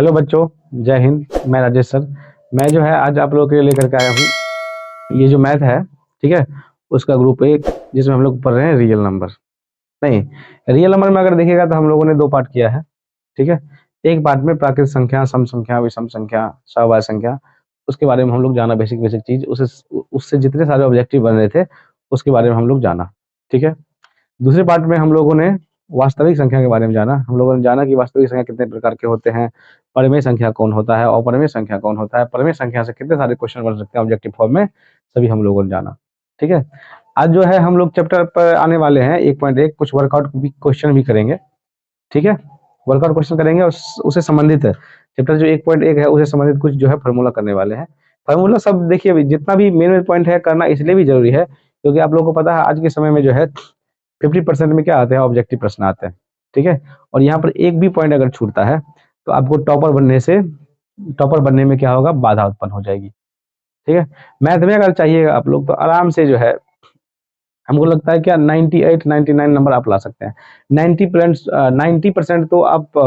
Hello बच्चों, जय हिंद। मैं राजेश सर। मैं जो है आज आप लोगों के लिए लेकर के आया हूँ ये जो मैथ है, ठीक है, उसका ग्रुप एक, जिसमें हम लोग पढ़ रहे हैं रियल नंबर। नहीं, रियल नंबर में अगर देखिएगा तो हम लोगों ने दो पार्ट किया है, ठीक है। एक पार्ट में प्राकृत संख्या, सम संख्या, विषम संख्या, सहवाय संख्या, उसके बारे में हम लोग जाना, बेसिक बेसिक चीज, उससे उससे जितने सारे ऑब्जेक्टिव बन रहे थे उसके बारे में हम लोग जाना, ठीक है। दूसरे पार्ट में हम लोगों ने वास्तविक संख्या के बारे में जाना। हम लोगों ने जाना कि वास्तविक संख्या कितने प्रकार के होते हैं, परिमेय संख्या कौन होता है, अपरिमेय संख्या कौन होता है, परिमेय संख्या से कितने सारे क्वेश्चन बन सकते हैं ऑब्जेक्टिव फॉर्म में, सभी हम लोगों ने जाना, ठीक है। आज जो है हम लोग चैप्टर पर आने वाले हैं 1.1, कुछ वर्कआउट भी क्वेश्चन भी करेंगे, ठीक है। वर्कआउट क्वेश्चन करेंगे, उससे संबंधित है चैप्टर जो 1.1 है, उससे संबंधित कुछ जो है फार्मूला करने वाले हैं। फार्मूला सब देखिए, अभी जितना भी मेन पॉइंट है करना इसलिए भी जरूरी है क्योंकि आप लोगों को पता है आज के समय में जो है 50% में क्या आते हैं, ऑब्जेक्टिव प्रश्न आते हैं, ठीक है। और यहाँ पर एक भी पॉइंट अगर छूटता है तो आपको टॉपर बनने में क्या होगा, बाधा उत्पन्न हो जाएगी, ठीक है। मैथ में अगर चाहिएगा आप लोग तो आराम से जो है, हमको लगता है क्या 98 99 नंबर आप ला सकते हैं। 90% तो आप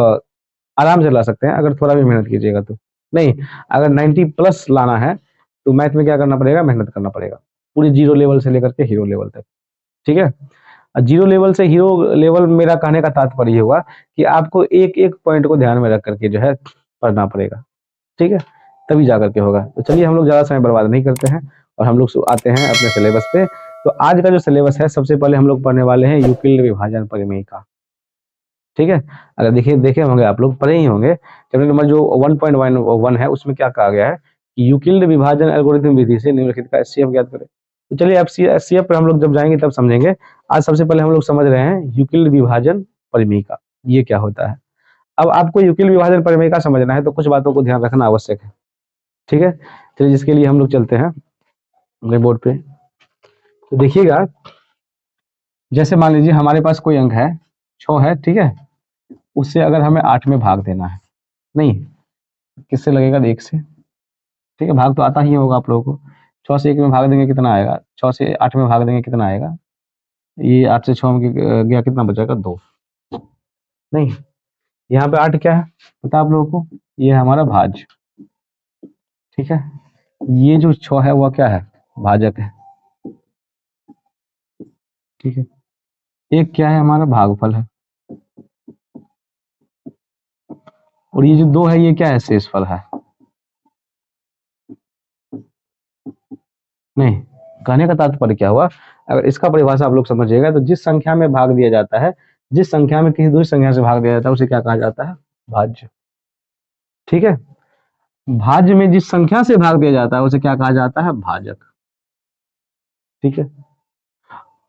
आराम से ला सकते हैं अगर थोड़ा भी मेहनत कीजिएगा तो। नहीं, अगर 90 प्लस लाना है तो मैथ में क्या करना पड़ेगा, मेहनत करना पड़ेगा, पूरी जीरो लेवल से लेकर के हीरो लेवल तक, ठीक है। जीरो लेवल से हीरो लेवल, मेरा कहने का तात्पर्य ये हुआ कि आपको एक एक पॉइंट को ध्यान में रख करके जो है पढ़ना पड़ेगा, ठीक है, तभी जा करके होगा। तो चलिए हम लोग ज़्यादा समय बर्बाद नहीं करते हैं और हम लोग आते हैं अपने सिलेबस पे। तो आज का जो सिलेबस है, सबसे पहले हम लोग पढ़ने वाले हैं यूक्लिड विभाजन परिमेय का, ठीक है। अगर देखिए देखे होंगे आप लोग, पढ़े ही होंगे चैप्टर नंबर जो 1.1 है, उसमें क्या कहा गया है कि यूक्लिड विभाजन एल्गोरिथम विधि से निम्नलिखित का एचसीएफ ज्ञात करें। तो चलिए अब एचसीएफ पर हम लोग जब जाएंगे तब समझेंगे। आज सबसे पहले हम लोग समझ रहे हैं यूक्लिड विभाजन परिमेय का, ये क्या होता है। अब आपको यूक्लिड विभाजन परिमेय का समझना है तो कुछ बातों को ध्यान रखना आवश्यक है, ठीक है। चलिए जिसके लिए हम लोग चलते हैं अपने बोर्ड पे। तो देखिएगा, जैसे मान लीजिए हमारे पास कोई अंक है 6 है, ठीक है, उससे अगर हमें 8 में भाग देना है, नहीं किससे लगेगा, 1 से, ठीक है। भाग तो आता ही होगा आप लोगों को। 6 से 1 में भाग देंगे कितना आएगा, 6 से 8 में भाग देंगे कितना आएगा, ये 8 से 6 में गया कितना बचेगा, 2। नहीं, यहाँ पे 8 क्या है पता आप लोगों को, ये है हमारा भाज्य, ठीक है। ये जो 6 है वह क्या है, भाजक है, ठीक है। एक क्या है, हमारा भागफल है, और ये जो 2 है ये क्या है, शेषफल है। नहीं, कहने का तात्पर्य क्या हुआ, अगर इसका परिभाषा आप लोग समझिएगा तो जिस संख्या में भाग दिया जाता है, जिस संख्या में किसी दूसरी संख्या से भाग दिया जाता है उसे क्या कहा जाता है, भाज्य, ठीक है। भाज्य में जिस संख्या से भाग दिया जाता है उसे क्या कहा जाता है, भाजक, ठीक है।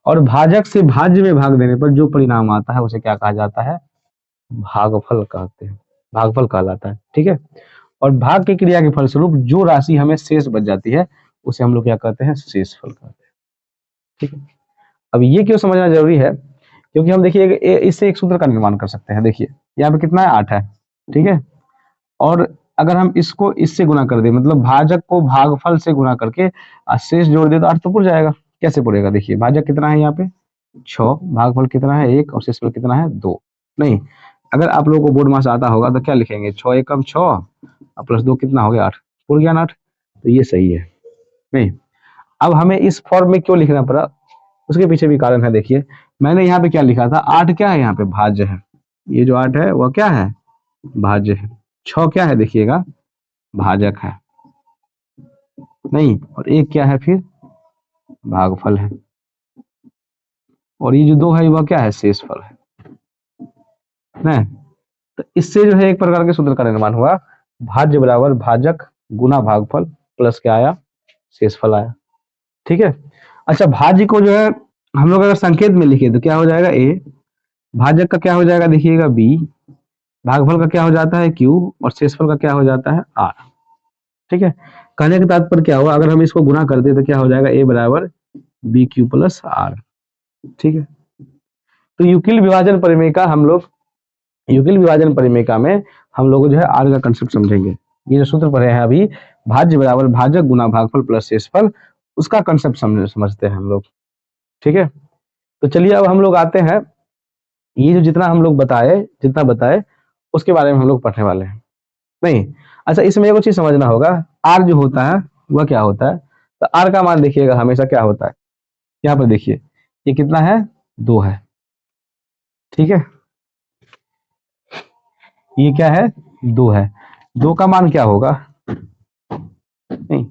और भाजक से भाज्य में भाग देने पर जो परिणाम आता है उसे क्या कहा जाता है, भागफल कहते हैं, भागफल कहलाता है, ठीक है। और भाग की क्रिया के फलस्वरूप जो राशि हमें शेष बच जाती है उसे हम लोग क्या कहते हैं, शेषफल कहते हैं, ठीक है। अब ये क्यों समझना जरूरी है, क्योंकि हम देखिए इससे एक सूत्र का निर्माण कर सकते हैं। देखिए यहाँ पे कितना है, 8 है, ठीक है। और अगर हम इसको इससे गुना कर दे, मतलब भाजक को भागफल से गुना करके शेष जोड़ दे तो 8 तो पुर जाएगा। कैसे पुरेगा, देखिए भाजक कितना है यहाँ पे 6, भागफल कितना है 1 और शेषफल कितना है 2। नहीं, अगर आप लोगों को बोर्ड मास आता होगा तो क्या लिखेंगे, 6 एकम 6 और प्लस 2 कितना हो गया 8, पुर गया 8, तो ये सही है। नहीं, अब हमें इस फॉर्म में क्यों लिखना पड़ा, उसके पीछे भी कारण है। देखिए मैंने यहाँ पे क्या लिखा था, 8 क्या है, यहाँ पे भाज्य है, ये जो 8 है वह क्या है, भाज्य है। 6 क्या है, देखिएगा भाजक है, नहीं, और 1 क्या है फिर, भागफल है, और ये जो 2 है वह क्या है, शेषफल है ना। तो इससे जो है एक प्रकार के सूत्र का निर्माण हुआ, भाज्य बराबर भाजक गुना भागफल प्लस क्या आया, शेषफल आया, ठीक है। अच्छा, भाज्य को जो है हम लोग अगर संकेत में लिखे तो क्या हो जाएगा, ए, भाजक का क्या हो जाएगा देखिएगा, बी, भागफल का क्या हो जाता है, क्यू, और शेषफल का क्या हो जाता है, आर, ठीक है। कहने का तात्पर्य क्या हुआ, अगर हम इसको गुना कर दे तो क्या हो जाएगा, ए बराबर बी क्यू प्लस आर, ठीक है। तो यूक्लिड विभाजन परिमेय में हम लोग जो है आर का कंसेप्ट समझेंगे। ये जो सूत्र पढ़े हैं अभी, भाज्य बराबर भाजक गुना भागफल प्लस शेषफल, उसका कंसेप्ट समझते हैं हम लोग, ठीक है। तो चलिए अब हम लोग आते हैं, ये जो जितना हम लोग जितना बताए उसके बारे में हम लोग पढ़ने वाले हैं। नहीं। अच्छा, इसमें एक चीज समझना होगा, आर जो होता है वह क्या होता है, तो आर का मान देखिएगा हमेशा क्या होता है, यहाँ पर देखिए ये कितना है, 2 है, ठीक है, ये क्या है, 2 है, 2 का मान क्या होगा, नहीं,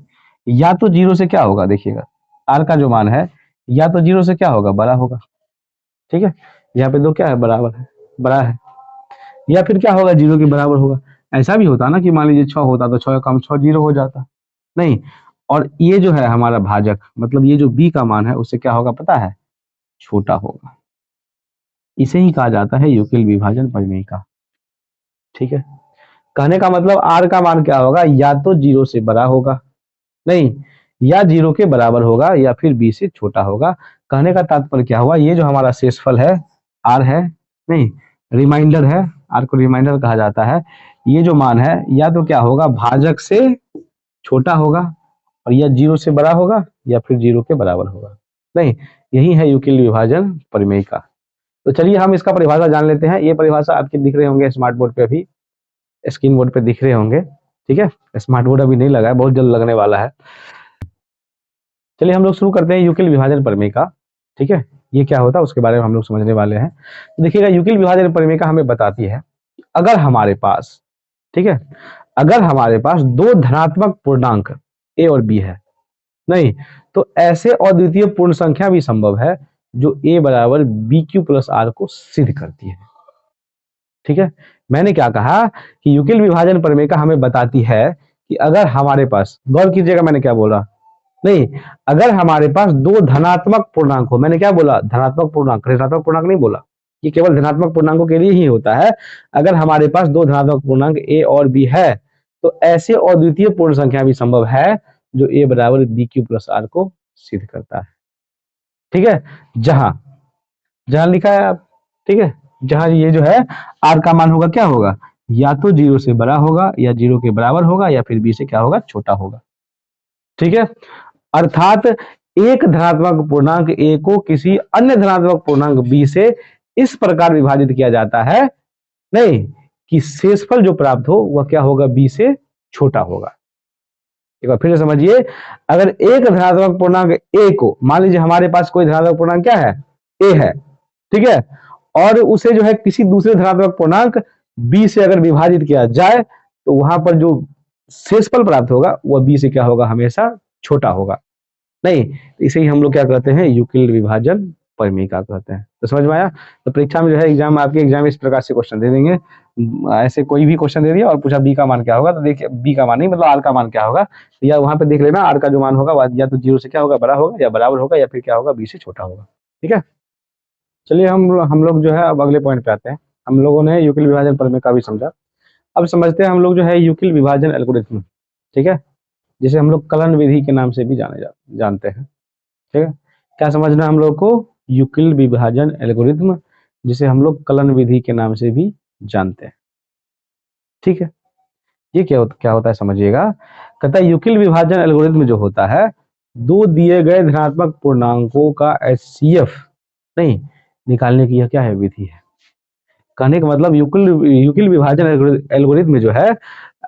या तो 0 से क्या होगा, देखिएगा आर का जो मान है या तो 0 से क्या होगा, बड़ा होगा, ठीक है, यहाँ पे 2 क्या है, बराबर है, बड़ा है, या फिर क्या होगा, 0 के बराबर होगा। ऐसा भी होता ना कि मान लीजिए 6 होता तो 6 का काम 6 0 हो जाता, नहीं। और ये जो है हमारा भाजक, मतलब ये जो बी का मान है उससे क्या होगा पता है, छोटा होगा। इसे ही कहा जाता है यूक्लिड विभाजन प्रमेय का, ठीक है। कहने का मतलब आर का मान क्या होगा, या तो 0 से बड़ा होगा, नहीं, या 0 के बराबर होगा, या फिर बी से छोटा होगा। कहने का तात्पर्य क्या हुआ, ये जो हमारा शेषफल है आर है, नहीं, रिमाइंडर है, आर को रिमाइंडर कहा जाता है, ये जो मान है या तो क्या होगा, भाजक से छोटा होगा, और या 0 से बड़ा होगा, या फिर 0 के बराबर होगा, नहीं। यही है यूक्लिड विभाजन प्रमेय का। तो चलिए हम इसका परिभाषा जान लेते हैं। ये परिभाषा आपके दिख रहे होंगे स्मार्ट बोर्ड पे, अभी स्क्रीन बोर्ड पे दिख रहे होंगे, ठीक है। स्मार्ट बोर्ड अभी नहीं लगा है, बहुत जल्द लगने वाला है। चलिए हम लोग शुरू करते हैं यूक्लिड विभाजन प्रमेय का, ठीक है। ये क्या होता है उसके बारे में हम लोग समझने वाले हैं। देखिएगा यूक्लिड विभाजन प्रमेय का हमें बताती है, अगर हमारे पास, ठीक है, अगर हमारे पास 2 धनात्मक पूर्णांक ए और बी है, नहीं, तो ऐसे अद्वितीय पूर्ण संख्या भी संभव है जो ए बराबर बी क्यू प्लस आर को सिद्ध करती है, ठीक है। मैंने क्या कहा कि यूक्लिड विभाजन प्रमेय का हमें बताती है कि अगर हमारे पास, गौर कीजिएगा मैंने क्या बोला, नहीं, अगर हमारे पास 2 धनात्मक पूर्णांक हो, मैंने क्या बोला, धनात्मक पूर्णांक, ऋणात्मक पूर्णांक नहीं बोला, ये केवल धनात्मक पूर्णांकों के लिए ही होता है। अगर हमारे पास 2 धनात्मक पूर्णांक ए और बी है, तो ऐसे अद्वितीय पूर्ण संख्या भी संभव है जो ए बराबर बी क्यू प्लस आर को सिद्ध करता है, ठीक है। जहां जहां लिखा है आप, ठीक है, जहां ये जो है आर का मान होगा क्या होगा, या तो 0 से बड़ा होगा, या 0 के बराबर होगा, या फिर बी से क्या होगा, छोटा होगा, ठीक है। अर्थात एक धनात्मक पूर्णांक ए को किसी अन्य धनात्मक पूर्णांक बी से इस प्रकार विभाजित किया जाता है, नहीं, कि शेषफल जो प्राप्त हो वह क्या होगा, बी से छोटा होगा। एक बार फिर से समझिए, अगर एक धनात्मक पूर्णांक ए को, मान लीजिए हमारे पास कोई धनात्मक पूर्णांक क्या है, ए है, ठीक है, और उसे जो है किसी दूसरे धनात्मक पूर्णांक बी से अगर विभाजित किया जाए, तो वहां पर जो शेषफल प्राप्त होगा वह बी से क्या होगा, हमेशा छोटा होगा, नहीं। इसे ही हम लोग क्या कहते हैं, यूक्लिड विभाजन प्रमेय का कहते हैं। तो समझ में आया। तो परीक्षा में जो है एग्जाम, आपके एग्जाम में इस प्रकार से क्वेश्चन दे देंगे, ऐसे कोई भी क्वेश्चन दे दिया और पूछा बी का मान क्या होगा, तो देखिए बी का मान नहीं, मतलब आर का मान क्या होगा, तो या वहां पे देख लेना आर का जो मान होगा या तो 0 से क्या होगा, बड़ा होगा, या बराबर होगा, या फिर क्या होगा, बी से छोटा होगा, ठीक है। चलिए हम लोग जो है अब अगले पॉइंट पे आते हैं। हम लोगों ने यूक्लिड विभाजन प्रमेय का भी समझा, अब समझते हैं हम लोग जो है यूक्लिड विभाजन एल्गोरिथम, ठीक है, जिसे हम लोग कलन विधि के नाम से भी जानते हैं, ठीक है। क्या समझना है हम लोग को, यूक्लिड विभाजन एल्गोरिथम, जिसे हम लोग कलन विधि के नाम से भी जानते हैं, ठीक है। ये क्या होता है समझिएगा। कहता है यूक्लिड विभाजन एल्गोरिथम जो होता है, 2 दिए गए धनात्मक पूर्णांकों का एचसीएफ, नहीं, निकालने की यह क्या है, विधि है। कहने का मतलब यूक्लिड विभाजन एल्गोरिथम जो है,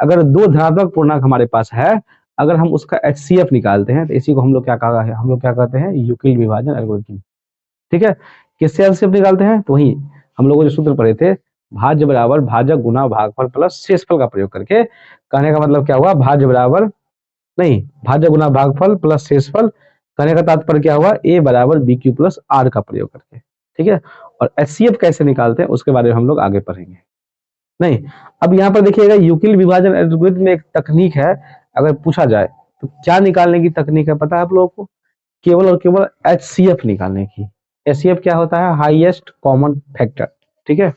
अगर 2 धनात्मक पूर्णांक हमारे पास है, अगर हम उसका एचसीएफ निकालते हैं, तो इसी को हम लोग क्या कहा है, हम लोग क्या कहते हैं, यूक्लिड विभाजन एल्गोरिथम, ठीक है। किससे एचसीएफ निकालते हैं, तो वही हम लोग जो सूत्र पढ़े थे, भाज्य बराबर भाजक गुना भागफल प्लस शेषफल का प्रयोग करके। कहने का मतलब क्या हुआ, भाज्य बराबर, नहीं, भाज्य गुना भागफल प्लस शेषफल। कहने का तात्पर्य क्या हुआ, ए बराबर बी क्यू प्लस आर का प्रयोग करके, ठीक है। और एचसीएफ कैसे निकालते हैं उसके बारे में हम लोग आगे पढ़ेंगे, नहीं। अब यहाँ पर देखिएगा यूक्लिड विभाजन एल्गोरिथम में एक तकनीक है, अगर पूछा जाए तो क्या निकालने की तकनीक है पता है आप लोगों को, केवल और केवल एचसीएफ निकालने की। एचसीएफ क्या होता है, हाईएस्ट कॉमन फैक्टर, ठीक है।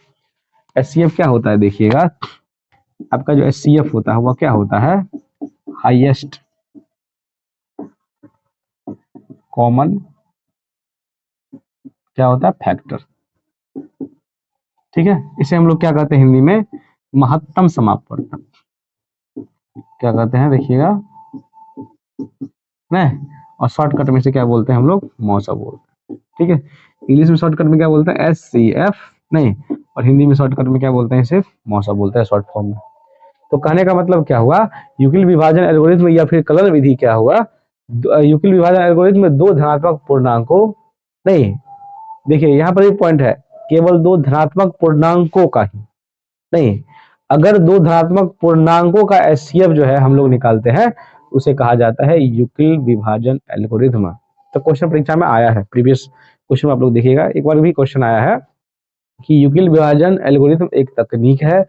एचसीएफ क्या होता है, देखिएगा आपका जो एचसीएफ होता है वह क्या होता है, हाईएस्ट कॉमन क्या होता है, फैक्टर, ठीक है। इसे हम लोग क्या कहते हैं हिंदी में, महत्तम समापन, क्या कहते हैं देखिएगा, नहीं, और शॉर्टकट में से क्या बोलते हैं हम लोग, मौसा बोलते हैं, ठीक है। इंग्लिश में शॉर्टकट में क्या बोलते हैं, एचसीएफ, नहीं, और हिंदी में शॉर्टकट में क्या बोलते हैं, सिर्फ मौसा बोलते हैं शॉर्ट फॉर्म में, तो कहने का मतलब क्या हुआ, यूक्लिड विभाजन एल्गोरिथम या फिर कलन विधि क्या हुआ, यूक्लिड विभाजन एल्गोरिथम में दो धनात्मक पूर्णांकों, नहीं देखिए यहाँ पर एक पॉइंट है, केवल दो धनात्मक पूर्णांकों का ही नहीं, अगर दो धनात्मक पूर्णांकों का एचसीएफ जो है हम लोग निकालते हैं उसे कहा जाता है यूक्लिड विभाजन एल्गोरिथम। तो क्वेश्चन परीक्षा में आया है, प्रीवियस क्वेश्चन में आप लोग देखिएगा एक बार भी क्वेश्चन आया है कि यूक्लिड विभाजन एल्गोरिथम एक तकनीक है,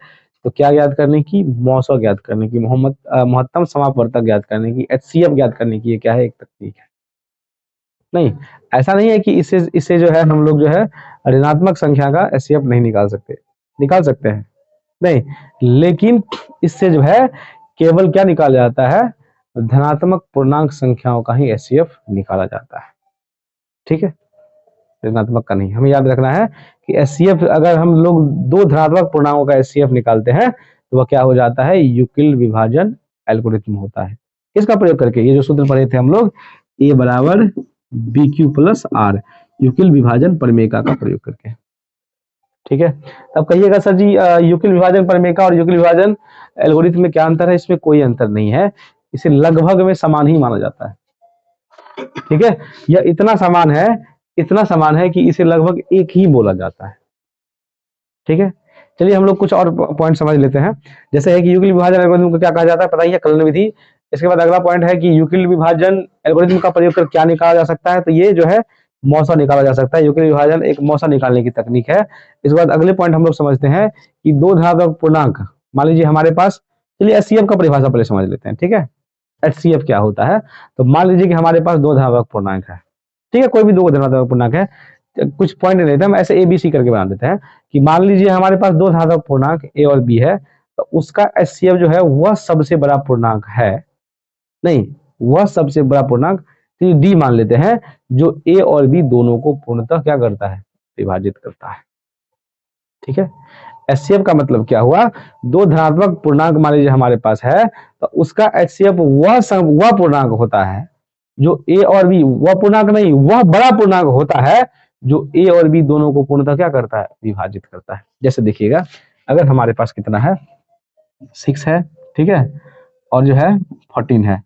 तो क्या ज्ञात करने की, मौसा ज्ञात करने की, महत्तम समापवर्तक ज्ञात करने की, एचसीएफ ज्ञात करने की, ये क्या है, एक तकनीक है। नहीं, ऐसा नहीं है कि इससे जो है हम लोग जो है ऋणात्मक संख्या का एचसीएफ नहीं निकाल सकते, निकाल सकते हैं, नहीं, लेकिन इससे जो है केवल क्या निकाला जाता है, धनात्मक पूर्णांक संख्याओं का ही एचसीएफ निकाला जाता है, ठीक है, ऋणात्मक का नहीं। हमें याद रखना है कि एचसीएफ अगर हम लोग दो धनात्मक पूर्णांकों का एचसीएफ निकालते हैं तो वह क्या हो जाता है, यूक्लिड विभाजन एल्गोरिथम होता है। किसका प्रयोग करके, ये जो सूत्र पढ़े थे हम लोग, ए बराबर B Q plus R, Euclid विभाजन प्रमेय का प्रयोग करके, ठीक है। तब कहिएगा सर जी यूक्लिड विभाजन प्रमेय और यूक्लिड विभाजन एल्गोरिथम में क्या अंतर है, इसमें कोई अंतर नहीं है, इसे लगभग में समान ही माना जाता है, ठीक है, यह इतना समान है कि इसे लगभग एक ही बोला जाता है, ठीक है। चलिए हम लोग कुछ और पॉइंट समझ लेते हैं, जैसे है कि यूक्लिड विभाजन एल्गोरिथम को क्या कहा जाता है, पता ही है, कलन विधि। इसके बाद अगला पॉइंट है कि यूक्लिड विभाजन एल्गोरिथम का प्रयोग कर क्या निकाला जा सकता है, तो ये जो है मौसा निकाला जा सकता है, यूक्लिड विभाजन एक मौसा निकालने की तकनीक है। इसके बाद अगले पॉइंट हम लोग समझते हैं कि दो धनात्मक पूर्णांक, मान लीजिए हमारे पास, चलिए एचसीएफ का परिभाषा पहले समझ लेते हैं, ठीक है, एचसीएफ क्या होता है। तो मान लीजिए कि हमारे पास दो धनात्मक पूर्णांक है, ठीक है, कोई भी दो धनात्मक पूर्णांक है, कुछ पॉइंट नहीं लेते हम, ऐसे ए बी सी करके बना देते हैं कि मान लीजिए हमारे पास दो धनात्मक पूर्णांक ए और बी है, तो उसका एचसीएफ जो है वह सबसे बड़ा पूर्णांक है, नहीं वह सबसे बड़ा पूर्णांक डी मान लेते हैं, जो ए और बी दोनों को पूर्णतः क्या करता है, विभाजित करता है, ठीक है। एचसीएफ का मतलब क्या हुआ, दो धनात्मक पूर्णांक मान लीजिए हमारे पास है, तो उसका एचसीएफ वह पूर्णांक होता है जो ए और बी, वह पूर्णांक नहीं, वह बड़ा पूर्णांक होता है जो ए और बी दोनों को पूर्णतः क्या करता है, विभाजित करता है। जैसे देखिएगा, अगर हमारे पास कितना है, 6 है, ठीक है, और जो है 14 है,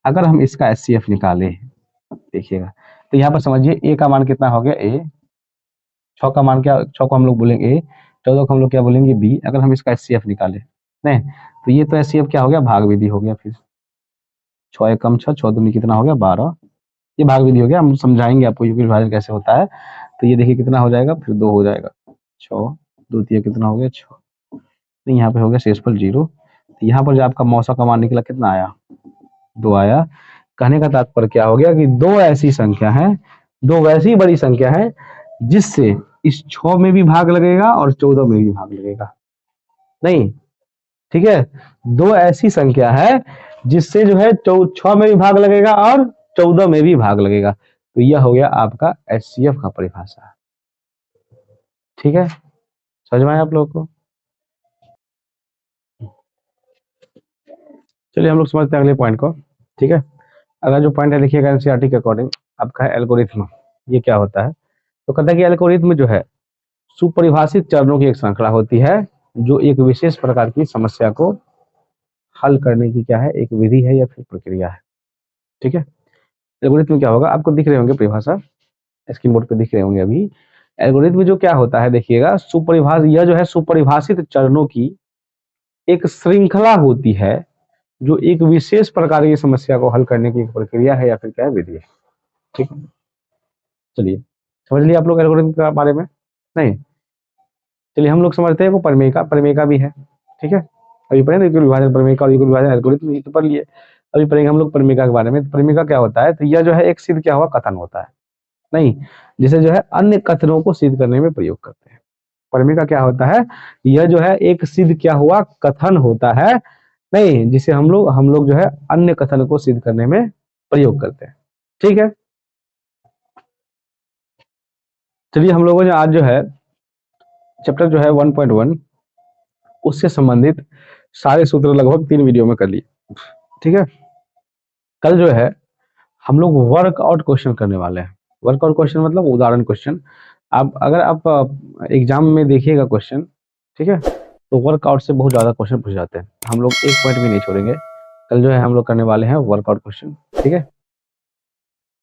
अगर हम इसका एचसीएफ निकाले, देखिएगा, तो यहाँ पर समझिए ए का मान कितना हो गया, ए, 6 का मान क्या, 6 को हम लोग बोलेंगे ए, 14 को हम लोग क्या बोलेंगे बी। अगर हम इसका एचसीएफ निकाले, नहीं तो ये तो एचसीएफ क्या हो गया, भाग विधि हो गया, फिर 6 एक कम 6, 6 दूनी कितना हो गया 12, ये भाग विधि हो गया। हम समझाएंगे आपको यूक्लिड विभाजन कैसे होता है। तो ये देखिए कितना हो जाएगा, फिर 2 हो जाएगा, 6 द्वितीय कितना हो गया 6, तो यहाँ पे हो गया शेषफल 0। तो यहाँ पर जो आपका मौसा का मान निकला कितना आया, 2 आया। कहने का तात्पर्य क्या हो गया कि दो ऐसी संख्या है, दो वैसी बड़ी संख्या है जिससे इस 6 में भी भाग लगेगा और 14 में भी भाग लगेगा, नहीं, ठीक है, दो ऐसी संख्या है जिससे जो है 6 में भी भाग लगेगा और 14 में भी भाग लगेगा। तो यह हो गया आपका एचसीएफ का परिभाषा, ठीक है, समझ में आया आप लोगों को। चलिए हम लोग समझते हैं अगले पॉइंट को, ठीक है। अगर जो पॉइंट है लिखिएगा एनसीईआरटी के अकॉर्डिंग, आपका है एल्गोरिथम, ये क्या होता है, तो कहता है कि एल्गोरिथम जो है सुपरिभाषित चरणों की एक श्रृंखला होती है जो एक विशेष प्रकार की समस्या को हल करने की क्या है, एक विधि है या फिर प्रक्रिया है, ठीक है। एल्गोरिथम क्या होगा, आपको दिख रहे होंगे परिभाषा, स्क्रीन बोर्ड पे दिख रहे होंगे अभी। एल्गोरिथम जो क्या होता है, देखिएगा, यह जो है सुपरिभाषित चरणों की एक श्रृंखला होती है जो एक विशेष प्रकार की समस्या को हल करने की एक प्रक्रिया है या फिर क्या है, विधि है, ठीक है। चलिए समझ लिया आप लोग एल्गोरिथम के बारे में, नहीं, चलिए हम लोग समझते हैं वो प्रमेय का भी है, ठीक है। अभी पढ़े ना यूक्लिड विभाजन प्रमेय और यूक्लिड विभाजन एल्गोरिथम, ये तो पढ़ लिए। अभी पढ़ेंगे हम लोग प्रमेय के बारे में। प्रमेय क्या होता है, तो यह जो है एक सिद्ध क्या हुआ, कथन होता है, नहीं, जिसे जो है अन्य कथनों को सिद्ध करने में प्रयोग करते हैं। प्रमेय क्या होता है, यह जो है एक सिद्ध क्या हुआ, कथन होता है, नहीं, जिसे हम लोग जो है अन्य कथन को सिद्ध करने में प्रयोग करते हैं, ठीक है। चलिए हम लोगों ने आज जो है चैप्टर जो है 1.1 उससे संबंधित सारे सूत्र लगभग 3 वीडियो में कर लिए, ठीक है। कल जो है हम लोग वर्कआउट क्वेश्चन करने वाले हैं। वर्कआउट क्वेश्चन मतलब उदाहरण क्वेश्चन। आप अगर आप एग्जाम में देखिएगा क्वेश्चन, ठीक है, तो वर्कआउट से बहुत ज़्यादा क्वेश्चन पूछ जाते हैं, हम लोग एक पॉइंट भी नहीं छोड़ेंगे। कल जो है हम लोग करने वाले हैं वर्कआउट क्वेश्चन, ठीक है।